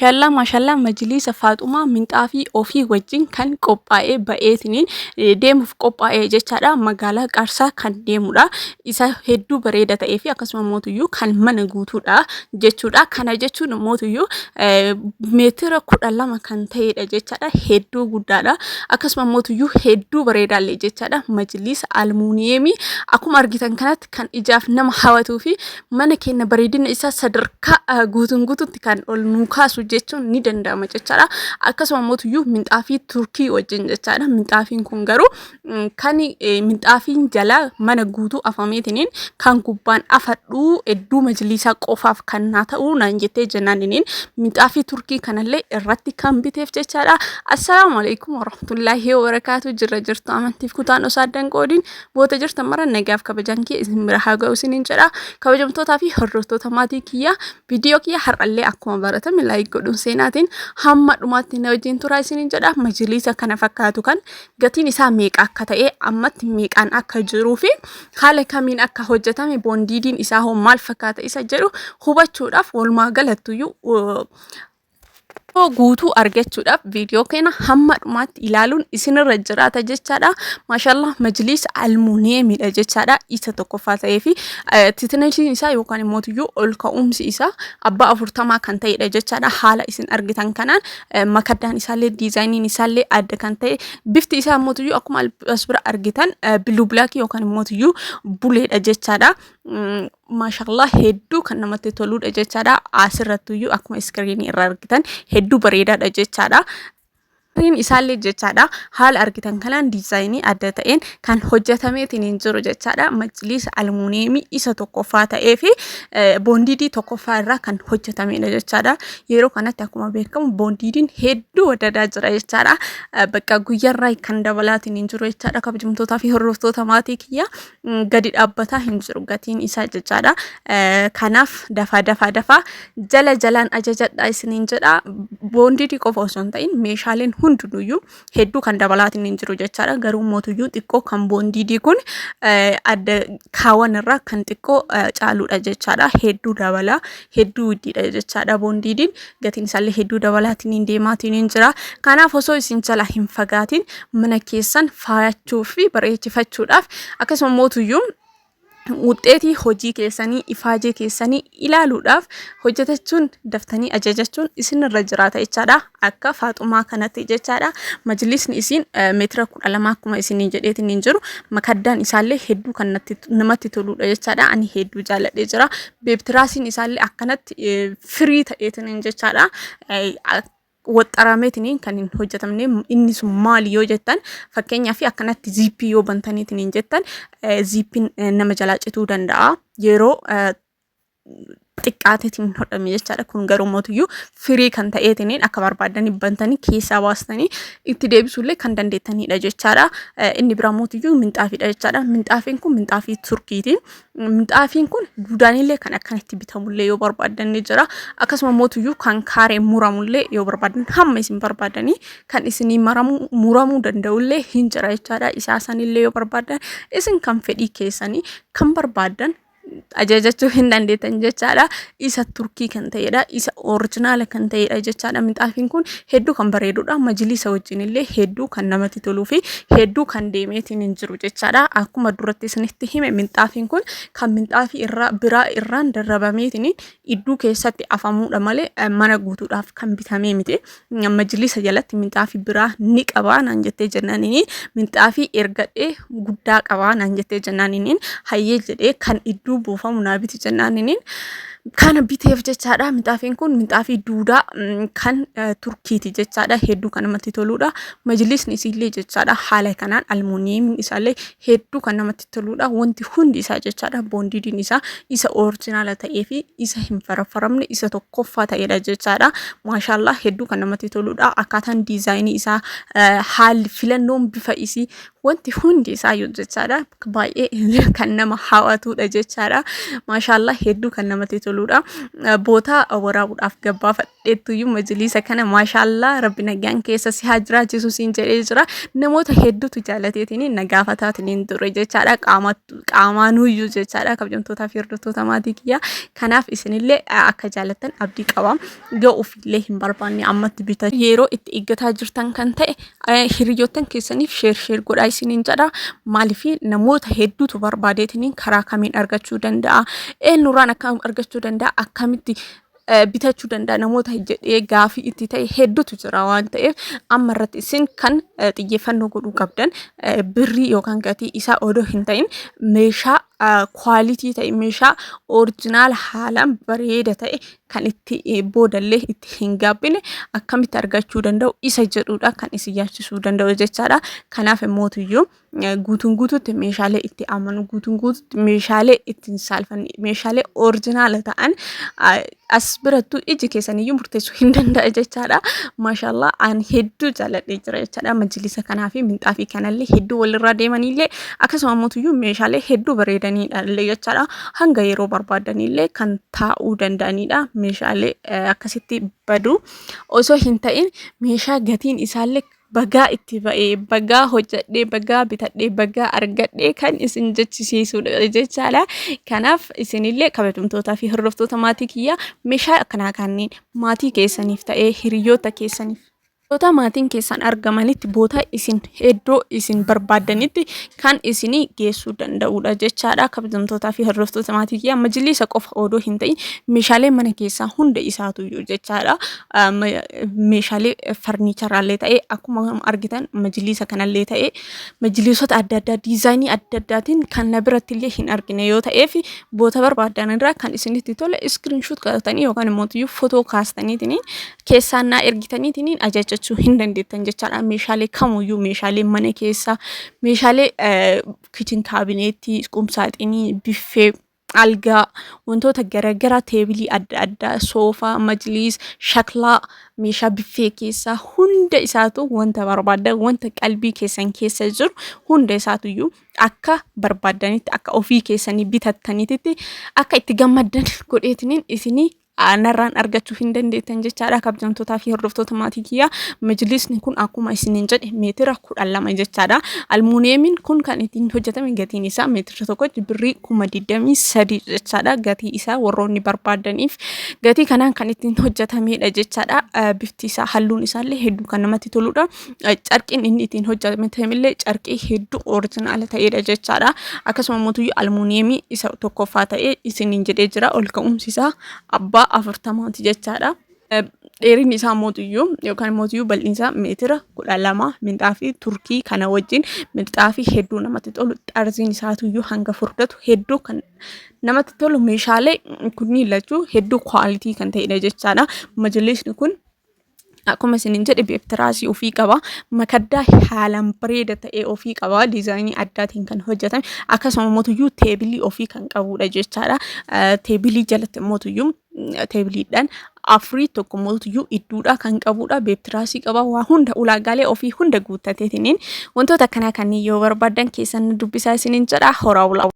Maashaallah majlisa Faaxumaa minxaafii ofii wajjin kan qophaa'ee ba'eetiniin deemuuf qophaa'ee jechaadha. Magaalaa Qaarsaa kan deemudha. Isa hedduu bareeda ta'ee fi akkasuma mootuyyuu kan mana guutuudha jechuudha. Kana jechuun mootuyyuu meetira 12 kan ta'edha jechaadha. Hedduu guddaadha. Akkasuma mootuyyuu hedduu bareedaallee jechaadha. Majlisa almuuniyeemii akkuma argitan kanatti kan ijaaf nama hawwatuu fi mana keenya bareedina isaa sadarkaa guutuutti kan ol nu kaasu jechuun ni danda'ama jechaadha. Akkasuma mootuyyuu minxaafii Turkii wajjin jechaadha. Minxaafiin kun garuu kan minxaafiin jala mana guutuu afameetiniin kan gubbaan afadhuu hedduu majlisaa qofaaf kan naa ta'uu naan jettee jennaaniniin minxaafii Turkii kanallee irratti kan biteef jechaadha. Assalaamu alaykum warahmatullaahi wabarakaatu. Jirtu amantiif kutaan osoo addan qoodiin boota jirtan mara nagaaf kabajaan kee isin bira haa ga'u isiniin jedha. Kabajamtootaa fi hordoftoota maatii kiyya viidiyoo kiyya har'allee akkuma baratame laayik godhuun seenaatiin hamma dhumaatti na wajjin turaa isiniin jedha. Majlisa kana fakkaatu kan gatiin isaa meeqa akka ta'e ammatti meeqaan akka jiruu fi haala kamiin akka hojjetame boondiidiin isaa hoo maal fakkaata isa jedhu hubachuudhaaf walumaa galattuyyuu guutuu argachuudhaaf viidiyoo keenya hamma dhumaatti ilaaluun isinirra jiraata jechaadha. Maashaallah majlisa almuuniyeemidha jechaadha. Isa tokkoffaa ta'ee fi titinashiin isaa yookaan mootuyyuu ol ka'umsi isaa abbaa 40 kan ta'edha jechaadha. Haala isin argitan kanaan makaddaan isaallee diizaayiniin isaallee adda kan ta'e bifti isaa mootuyyuu akkuma as bira argitan biluu bilaakii yookaan mootuyyuu buleedha jechaadha. Maashaallah hedduu kan namatti toludha jechaadha. Asirrattuyyuu akkuma iskiriinii irraa argitan hedduu bareedaadha jechaadha. Isaallee jechaadha haala argitan kanaan diizaayinii adda ta'een kan hojjetameetiin jiru jechaadha. Majlisa almuuniyeemii isa tokkoffaa ta'ee fi boondiidii tokkoffaa irraa kan hojjetamedha jechaadha. Yeroo kanatti akkuma beekamu boondiidiin hedduu wadadaa jira jechaadha. Bakka guyyaarraa kan dabalaatiin jiru jechaadha. Kabajamtootaa fi hordoftoota maatii kiyya gadi dhaabbataa hin jiru gatiin isaa jechaadha. Kanaaf dafaa jalaan ajajadha isiniin jedha. Boondiidii qofa osoo hin ta'in meeshaaleen hundunuyyuu hedduu kan dabalaatiin hin jiru jechaadha. Garuu mootuyyuu xiqqoo kan boondiidii kun adda kaawwan irraa kan xiqqoo caaludha jechaadha. Hedduu dabala hedduu widdiidha jechaadha. Boondiidiin gatiin isaallee hedduu dabalaatiin hin deemaatiin hin jira. Kanaaf osoo isin jala hin fagaatiin mana keessan faayachuu fi bareechifachuudhaaf akkasuma mootuyyuu wuxxeetii hojii keessanii ifaajee keessanii ilaaluudhaaf hojjetachuun daftanii ajajachuun isinirra jiraata jechaadha. Akka Faaxumaa kanatti jechaadha. Majlisni isin meetira 12 akkuma isinii jedheetiin hin jiru. Makaddaan isaallee hedduu kan namatti toludha jechaadha. Ani hedduu jaalladhee jira. Beebtiraasiin isaallee akkanatti firii ta'eetiin hin jechaadha. Waxxarameetiin kan hin hojjetamne inni sun maali yoo jettan fakkeenyaaf akkanatti ziippii yoo bantaniitiin hin jettan ziippiin nama jalaa cituu danda'a yeroo xiqqaateetiin hodhame jechaadha. Kun garuu mootuyyuu firii kan ta'eetiin akka barbaadanii bantanii keessaa baastanii itti deebisuullee kan dandeettanidha jechaadha. Inni biraa mootuyyuu minxaafiidha jechaadha. Minxaafiin kun minxaafii Turkiiti. Minxaafiin kun duudaanillee kan akkanatti bitamullee yoo barbaadan ni jira. Akkasuma mootuyyuu kan kaaree muramullee yoo barbaadan hamma isin barbaadanii kan isinii muramuu danda'ullee hin jira jechaadha. Isaa sanillee yoo barbaadan isin kan fedhii keessanii kan barbaadan ajajachuu hin dandeettan jechaadha. Isa Turkii kan ta'edha. Isa orijinaala kan ta'edha jechaadha. Minxaafiin kun hedduu kan bareedudha. Majlisa wajjinillee hedduu kan namatti toluu fi hedduu kan deemeetiin hin jiru jechaadha. Akkuma duratti isinitti hime minxaafiin kun kan minxaafii biraa irraan darrabameetiin iddoo keessatti afamuudha malee mana guutuudhaaf kan bitamee miti. Majlisa jalatti minxaafii biraa ni qabaa naan jettee jennaaniin minxaafii ergadhee guddaa qabaa naan jettee jennaaniin hayyee jedhee kan iddoo buufamu naabiti jennaaniin kana biteef jechaadha. Minxaafiin kun minxaafii duudaa kan Turkiiti jechaadha. Hedduu kan namatti toludha. Majlisni isillee jechaadha. Haala kanaan almuuniyeemiin isaallee hedduu kan namatti toludha. Wanti hundi isaa jechaadha. Boondiidiin isaa isa orijinaala ta'ee fi isa hin farfaramne isa tokkoffaa ta'edha jechaadha. Maashaallah hedduu kan namatti toludha. Akkaataan diizaayinii isaa haalli filannoon bifa isii wanti hundi isaa jechaadha. Baay'ee kan nama hawwatudha jechaadha. Maashaallah hedduu kan namatti toludha. toludha. Boota waraabuudhaaf gabaafadheettuyyuu majlisa kana maashaallah rabbi nagaan keessa si haa jiraachisu siin jedhee jira. Namoota hedduutu jaalateetiin nagaafataatiin ture jechaadha. Qaamaanuyyuu jechaadha. Kabajamtootaa fi hordoftoota maatii kiyyaa. Kanaaf isinillee akka jaalatan abdii qaba. Ga'uufillee hin barbaanne ammatti bita. Yeroo itti eeggataa jirtan kan ta'e hiriyoottan keessaniif sheer godhaa isiniin jedha. Maaliif namoota hedduutu barbaadeetiin karaa kamiin argachuu danda'a? Eenyurraan akkam argachuu danda'a? Akkamitti bitachuu danda'a? Namoota jedhee gaafii itti ta'e hedduutu jira waan ta'eef amma irratti isin kan xiyyeeffannoo godhuu qabdan birrii yookaan gatii isaa odoo hin ta'in meeshaa quality ta'e meeshaa original haalaan bareeda ta'e kan itti boodallee itti hin gaabbine akkamitti argachuu danda'u isa jedhuudha kan isin yaachisuu danda'u jechaadha. Kanaaf mootiyyuu guutuutti meeshaalee itti amanu guutuutti meeshaalee ittiin saalfan meeshaalee original ta'an as birattu iji keessaniyyuu murteessuu hin danda'a jechaadha. Maashaallah an hedduu jaaladhee jira jechaadha. Majlisa kanaa fi minxaafii kanallee hedduu walirraa deemanillee akkasuma mootiyyuu meeshaalee hedduu bareedanidha jechaadha. Hanga yeroo barbaadanillee kan taa'uu danda'anidha. Meeshaalee akkasitti badu osoo hin ta'in meeshaa gatiin isaallee bagaa itti ba'ee bagaa hojjedhee bagaa bitadhee bagaa argadhee kan isin jechisiisudha jechaadha. Kanaaf isinillee kabajamtootaa fi hordoftoota maatii kiyyaa meeshaa akkanaa kanneen maatii keessaniif ta'ee hiriyoota keessaniif boota maatiin keessan argamanitti boota isin hedduu isin barbaadanitti kan isinii geessuu danda'udha jechaadha. Kabajamtootaa fi hordoftoota maatii kiyyaa majlisa qofa odoo hin ta'in meeshaalee mana keessaa hunda isaatuyyuu jechaadha. Meeshaalee farniicharaallee ta'ee akkuma argitan majlisa kanallee ta'ee majlisoota adda addaa diizaayinii adda addaatiin kan na birattillee hin argine yoo ta'eef boota barbaadan irraa kan isinitti tole iskiriinshoot godhatanii yookaan immoo footoo kaastaniitiin keessaan naa ergitaniitiin ajajachuu hin dandeettan jechaadha. Meeshaalee kamuyyuu meeshaalee mana keessaa meeshaalee kitchen kaabineetii qumsaaxinii biffee algaa wantoota garaagaraa teebilii adda addaa soofaa majlis shaklaa meeshaa biffee keessaa hunda isaatu wanta barbaadan wanta qalbii keessan keessa jiru hunda isaatuyyuu akka barbaadanitti akka ofii keessanii bitattanitti akka itti gammaddan godheetiniin isinii narraan argachuu hin dandeettan jechaadha. Kabajamtootaa fi hordoftoota maatii kiyyaa majlisni kun akkuma isiniin jedhe meetira 12 jechaadha. Almuuniyeemiin kun kan ittiin hojjetame gatiin isaa meetira tokkotti birrii 23 jechaadha. Gatii isaa warroonni barbaadaniif gatii kanaan kan ittiin hojjetamedha jechaadha. Bifti isaa halluun isaallee hedduu kan namatti toludha. Carqiin inni ittiin hojjetamillee carqii hedduu oriijinaala ta'edha jechaadha. Akkasuma mootiyyuu almuuniyeemii isa tokkoffaa ta'ee isiniin jedhee jira. Ol ka'umsi isaa abbaa 40 jechaadha. Dheerinni isaa mootiyyuu yookaan mootiyyuu bal'inni isaa meetira 12 minxaafii turkii kana wajjin minxaafii hedduu namatti tolu xarziin isaatuyyuu hanga furdatu hedduu kan namatti tolu meeshaalee kunniin lachuu hedduu quality kan ta'edha jechaadha. Majlisni kun akkuma isiniin jedhe beektiraasii ofii qaba. Makaddaa haalaan bareeda ta'e ofii qaba. Diizaayinii addaatiin kan hojjetame akkasuma mootiyyuu teebilii ofii kan qabudha jechaadha. Teebilii jalatti mootiyyuu teebiliidhaan afurii tokko mootiyyuu idduudha kan qabudha. Beektiraasii qaba. Waa hunda ulaagaalee ofii hunda guuttateetiniin wantoota akkanaa kanneen yoo barbaadan keessan dubbisaa isiniin jedha. Horaa bulaa.